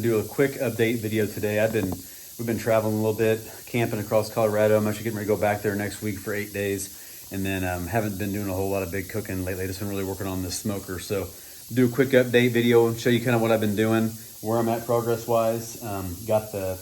do a quick update video today. We've been traveling a little bit, camping across Colorado. I'm actually getting ready to go back there next week for 8 days. And then haven't been doing a whole lot of big cooking lately. Just been really working on this smoker. So do a quick update video and show you kind of what I've been doing, where I'm at progress-wise. Got the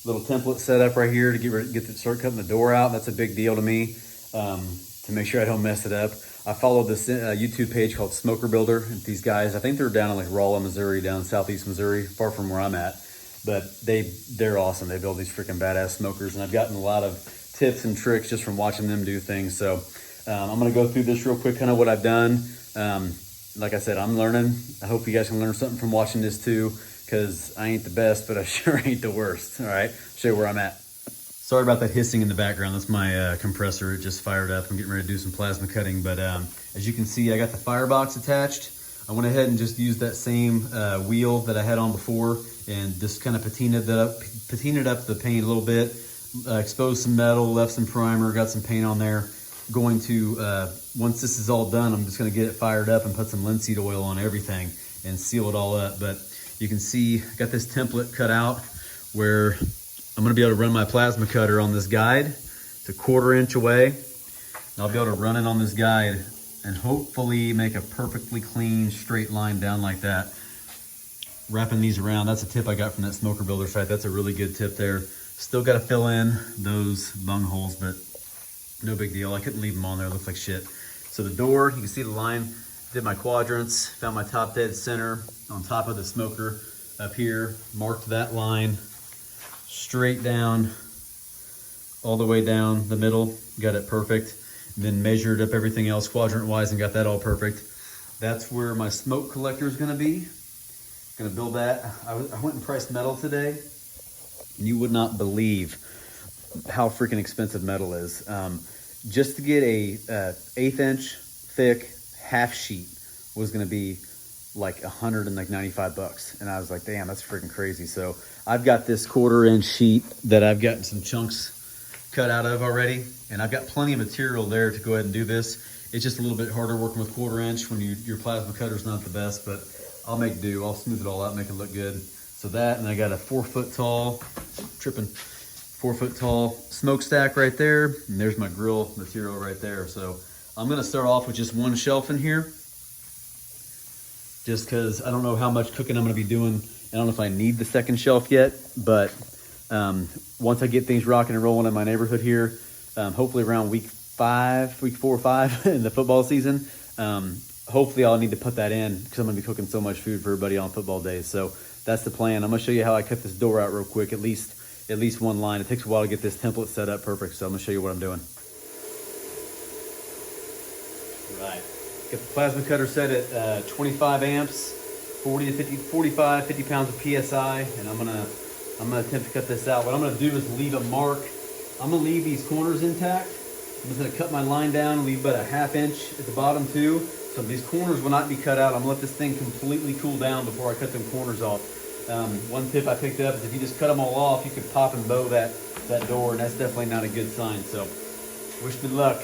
little template set up right here to start cutting the door out. That's a big deal to me, to make sure I don't mess it up. I follow this YouTube page called Smoker Builder. And these guys, I think they're down in like Rolla, Missouri, down southeast Missouri, far from where I'm at. But they're awesome. They build these freaking badass smokers, and I've gotten a lot of tips and tricks just from watching them do things. So I'm gonna go through this real quick, kind of what I've done. Like I said, I'm learning. I hope you guys can learn something from watching this too, because I ain't the best, but I sure ain't the worst. All right, show you where I'm at. Sorry about that hissing in the background. That's my compressor. It just fired up. I'm getting ready to do some plasma cutting. But as you can see, I got the Firebox attached. I went ahead and just used that same wheel that I had on before and just kind of patinaed up the paint a little bit, exposed some metal, left some primer, got some paint on there. Going to, once this is all done, I'm just gonna get it fired up and put some linseed oil on everything and seal it all up. But you can see, I got this template cut out where I'm gonna be able to run my plasma cutter on this guide. It's a 1/4 inch away. And I'll be able to run it on this guide and hopefully make a perfectly clean straight line down like that. Wrapping these around, that's a tip I got from that Smoker Builder site. That's a really good tip there. Still gotta fill in those bung holes, but no big deal. I couldn't leave them on there, it looks like shit. So the door, you can see the line, did my quadrants, found my top dead center on top of the smoker up here, marked that line straight down, all the way down the middle, got it perfect. And then measured up everything else quadrant wise and got that all perfect. That's where my smoke collector is gonna be. Gonna build that. I went and priced metal today, and you would not believe how freaking expensive metal is. Just to get a 1/8 inch thick half sheet was gonna be like $195. And I was like, damn, that's freaking crazy. So I've got this 1/4 inch sheet that I've gotten some chunks cut out of already, and I've got plenty of material there to go ahead and do this. It's just a little bit harder working with 1/4 inch when your plasma cutter's not the best, but I'll make do. I'll smooth it all out, make it look good. So that, and I got a 4-foot tall, 4-foot tall smokestack right there. And there's my grill material right there. So I'm gonna start off with just one shelf in here, just cause I don't know how much cooking I'm gonna be doing. I don't know if I need the second shelf yet, but once I get things rocking and rolling in my neighborhood here, hopefully around week 4 or 5 in the football season, hopefully I'll need to put that in because I'm gonna be cooking so much food for everybody on football days. So that's the plan. I'm gonna show you how I cut this door out real quick, at least one line. It takes a while to get this template set up perfect, so I'm gonna show you what I'm doing. Right, got the plasma cutter set at 25 amps, 50 pounds of PSI, and I'm gonna attempt to cut this out. What I'm gonna do is leave a mark. I'm gonna leave these corners intact. I'm just gonna cut my line down and leave about a 1/2 inch at the bottom too. So these corners will not be cut out. I'm gonna let this thing completely cool down before I cut them corners off. One tip I picked up is if you just cut them all off, you could pop and bow that door, and that's definitely not a good sign. So wish me luck.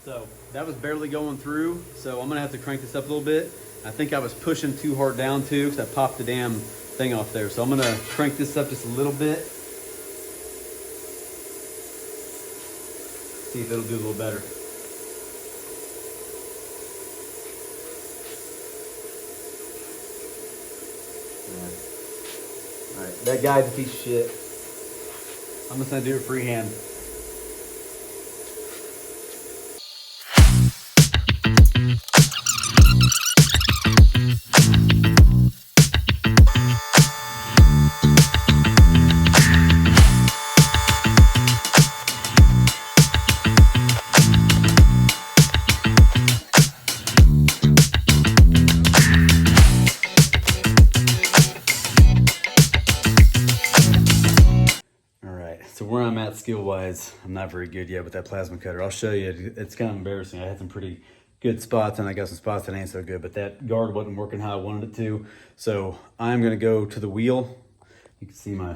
So that was barely going through, so I'm gonna have to crank this up a little bit. I think I was pushing too hard down too, because I popped the damn thing off there. So I'm gonna crank this up just a little bit. See if it'll do a little better. All right, that guy's a piece of shit. I'm just gonna do it freehand. skill wise, I'm not very good yet with that plasma cutter. I'll show you. It's kind of embarrassing. I had some pretty good spots and I got some spots that ain't so good, but that guard wasn't working how I wanted it to. So I'm gonna go to the wheel. You can see my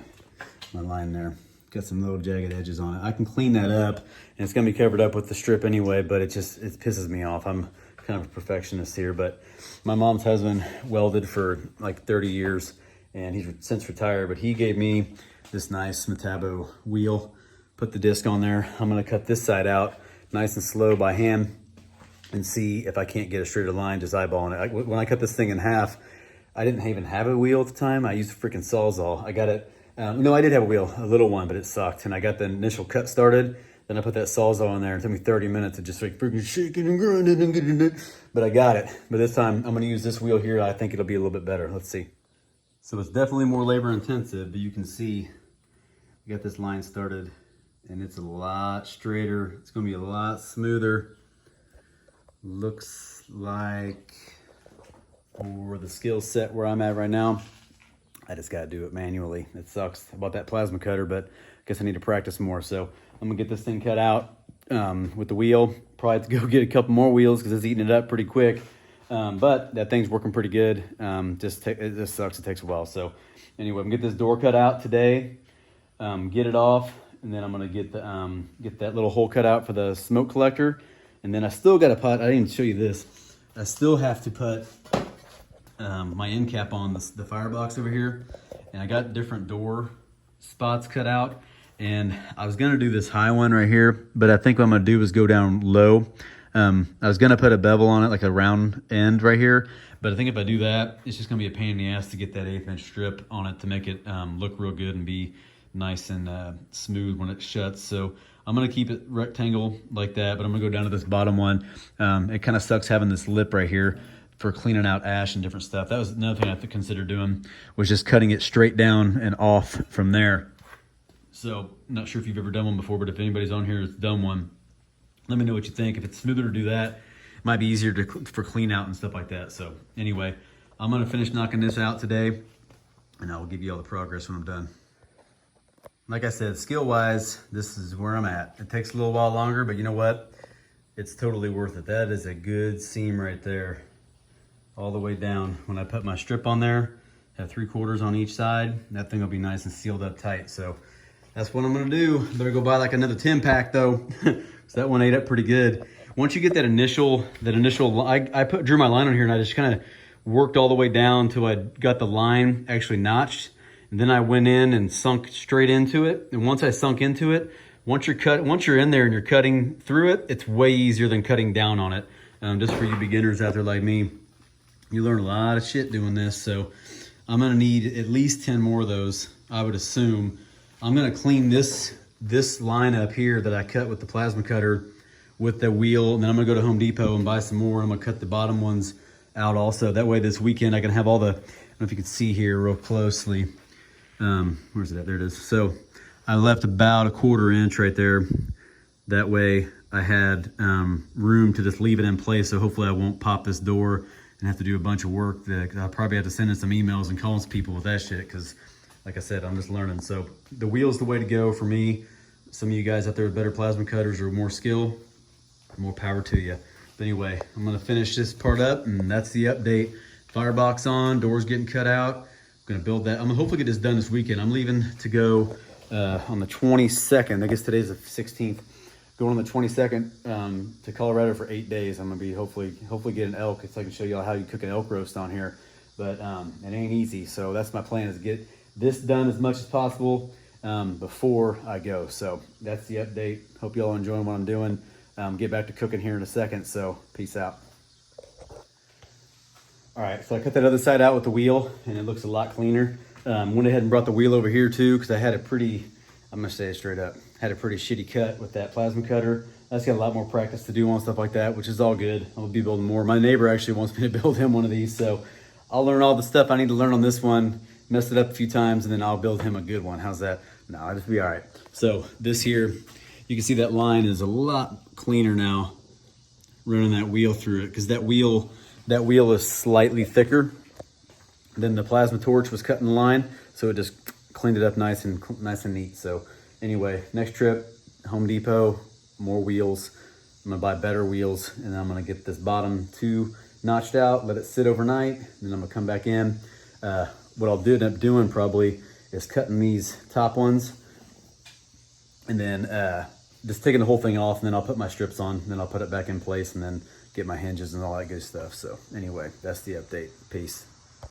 line there. Got some little jagged edges on it. I can clean that up, and it's gonna be covered up with the strip anyway, but it pisses me off. I'm kind of a perfectionist here, but my mom's husband welded for like 30 years and he's since retired, but he gave me this nice Metabo wheel, put the disc on there. I'm gonna cut this side out nice and slow by hand and see if I can't get a straighter line just eyeballing it. When I cut this thing in half, I didn't even have a wheel at the time. I used a freaking Sawzall. I got it. No, I did have a wheel, a little one, but it sucked. And I got the initial cut started. Then I put that Sawzall in there. It took me 30 minutes of just like freaking shaking and grinding and getting it. But I got it. But this time I'm gonna use this wheel here. I think it'll be a little bit better. Let's see. So it's definitely more labor intensive, but you can see I got this line started and it's a lot straighter. It's gonna be a lot smoother. Looks like for the skill set where I'm at right now, I just gotta do it manually. It sucks about that plasma cutter, but I guess I need to practice more. So I'm gonna get this thing cut out with the wheel. Probably have to go get a couple more wheels because it's eating it up pretty quick. But that thing's working pretty good. It just sucks, it takes a while. So anyway, I'm gonna get this door cut out today, get it off, and then I'm gonna get that little hole cut out for the smoke collector. And then I still gotta put, I didn't even show you this, I still have to put my end cap on the Firebox over here, and I got different door spots cut out, and I was gonna do this high one right here, but I think what I'm gonna do is go down low. I was gonna put a bevel on it, like a round end right here, but I think if I do that, it's just gonna be a pain in the ass to get that 1/8 inch strip on it to make it look real good and be nice and smooth when it shuts. So I'm gonna keep it rectangle like that, but I'm gonna go down to this bottom one. It kind of sucks having this lip right here for cleaning out ash and different stuff. That was another thing I have to consider doing, was just cutting it straight down and off from there. So not sure if you've ever done one before, but if anybody's on here that's done one, let me know what you think. If it's smoother to do that, it might be easier for clean out and stuff like that. So anyway, I'm gonna finish knocking this out today, and I will give you all the progress when I'm done. Like I said, skill-wise, this is where I'm at. It takes a little while longer, but you know what? It's totally worth it. That is a good seam right there, all the way down. When I put my strip on there, have 3/4 on each side, that thing will be nice and sealed up tight. So that's what I'm gonna do. Better go buy like another 10-pack though. So that one ate up pretty good. Once you get that initial, I drew my line on here and I just kind of worked all the way down until I got the line actually notched. And then I went in and sunk straight into it. And once I sunk into it, once you're in there and you're cutting through it, it's way easier than cutting down on it. Just for you beginners out there like me, you learn a lot of shit doing this. So I'm gonna need at least 10 more of those, I would assume. I'm gonna clean this line up here that I cut with the plasma cutter with the wheel, and then I'm gonna go to Home Depot and buy some more. I'm gonna cut the bottom ones out also. That way this weekend I can have all the, I don't know if you can see here real closely. Where's it at? There it is. So I left about 1/4 inch right there. That way I had room to just leave it in place. So hopefully I won't pop this door and have to do a bunch of work. I'll probably have to send in some emails and call some people with that shit, because like I said, I'm just learning. So the wheel's the way to go for me. Some of you guys out there with better plasma cutters or more skill, more power to you. But anyway, I'm gonna finish this part up, and that's the update. Firebox on, doors getting cut out. I'm gonna build that. I'm gonna hopefully get this done this weekend. I'm leaving to go on the 22nd. I guess today's the 16th. Going on the 22nd to Colorado for 8 days. I'm gonna be hopefully get an elk, so I can show you all how you cook an elk roast on here. But it ain't easy. So that's my plan, is to get this done as much as possible before I go. So that's the update. Hope y'all are enjoying what I'm doing. Get back to cooking here in a second. So peace out. All right, so I cut that other side out with the wheel, and it looks a lot cleaner. Went ahead and brought the wheel over here too, because I had a pretty, I'm gonna say it straight up, had a pretty shitty cut with that plasma cutter. I just got a lot more practice to do on stuff like that, which is all good. I'll be building more. My neighbor actually wants me to build him one of these, so I'll learn all the stuff I need to learn on this one, mess it up a few times, and then I'll build him a good one. How's that? No, I'll just be all right. So this here, you can see that line is a lot cleaner now, running that wheel through it, because that wheel is slightly thicker than the plasma torch was cutting the line, so it just cleaned it up nice and neat. So anyway, next trip, Home Depot, more wheels. I'm gonna buy better wheels, and then I'm gonna get this bottom 2 notched out, let it sit overnight, then I'm gonna come back in. What I'll end up doing probably is cutting these top ones, and then just taking the whole thing off, and then I'll put my strips on, and then I'll put it back in place, and then get my hinges and all that good stuff. So anyway, that's the update. Peace.